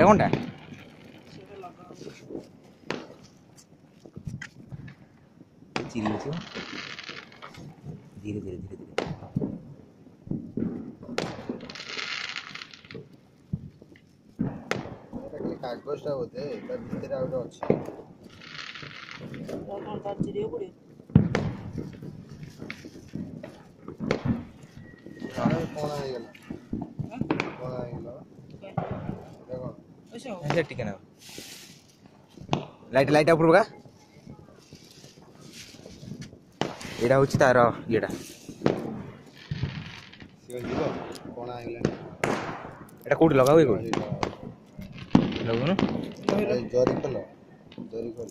এটা কোনটা চিরি হচ্ছে ধীরে ধীরে ধীরে ধীরে কাগজটা হতে তার ভিতরে আর আছে তার চিরিয়ে পড়ে কোন হয়ে গেল কোন হয়ে গেল দেখো আচ্ছা ঠিক আছে লাইট লাইট উপর বগা এটা হচ্ছে তার ইয়েটা শিবজি গো কোন হয়ে গেল এটা কোটি লগাও এই কোটি লগাও না এই জরি খোলো জরি খোল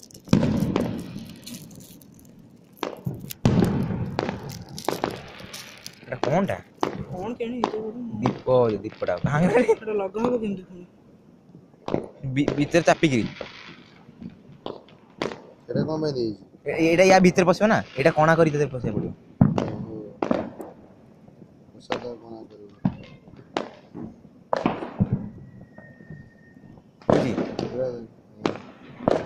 এটা কোনটা কোন কেন হিতে বলুন দীপটা ভাঙে রে এটা লগা হবে কিন্তু ভিতরে চাপিগিরি এটা কমে দিয়েছি এটা ইয়া ভিতরে পছবে না এটা কোনা করি তোদের পছবে পড়িব সাদা কোনা করি বুঝি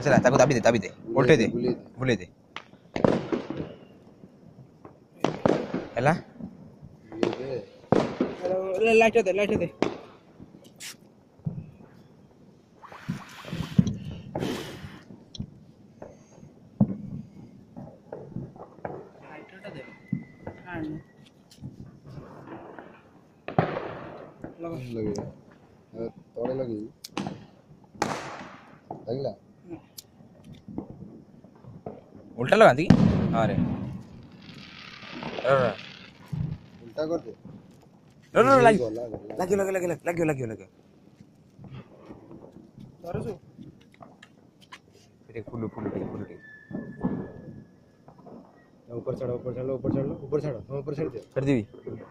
চলা তাকে দাবি দে উল্টে দে ভুলে দে হেলা লাইট দে লাইটটা দে হ্যাঁ लगे तोड़े लगी लगला उल्टा लगा दी अरे उल्टा कर दे नो लगे तरसो फिर फुल्लू ऊपर चढ़ो ऊपर चढ़ दे कर दी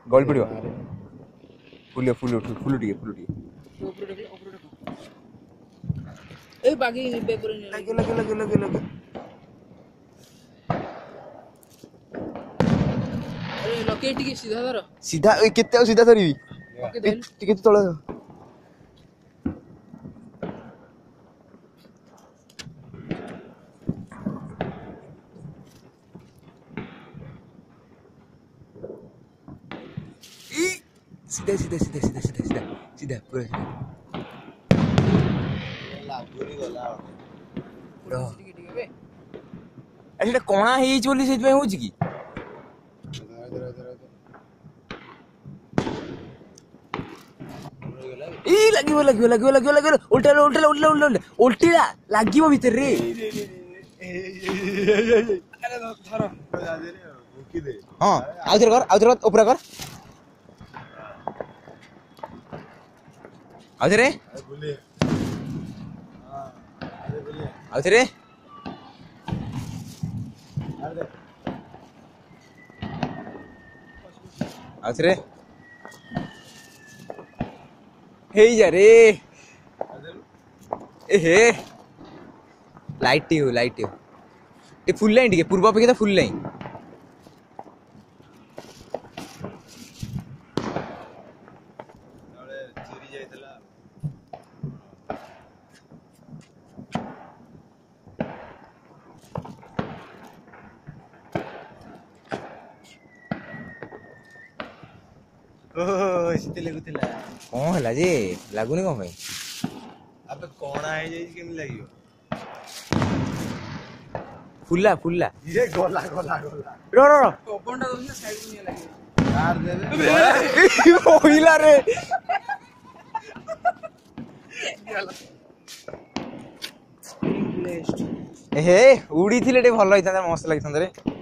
गोल पड़ियो फुल्लू टिके ऊपर ए बाकी पेपर लगे अरे लोकेट की सीधा धर सीधा कितने सीधा धरबी ओके दे टिके तळे सीधा पूरा लागुरी गला ठीक है अरे कोणा हे बोली से होची की ई लागियो उल्टा उल्टीला लागियो भीतर रे अरे धर भूकी दे हां आउथर कर ऊपर कर आउथरे बोले हां अरे बोले आउथरे अरे आउथरे हे जा रे ए हे लाइट ये फुल लाइन टिके पूर्व अपेक्षा फुल लाइन चिरी जाइतला ओह सिते लगुतला कौन हला जे लागुनी कौन भाई अबे कोणा है जे केम लागियो फुल्ला ये गोला रो ओपनटा दो ना साइड में लगे यार दे ओहिला रे प्लेस्ट हे उड़ी थिले टे भलो होइता मस्त लागिता रे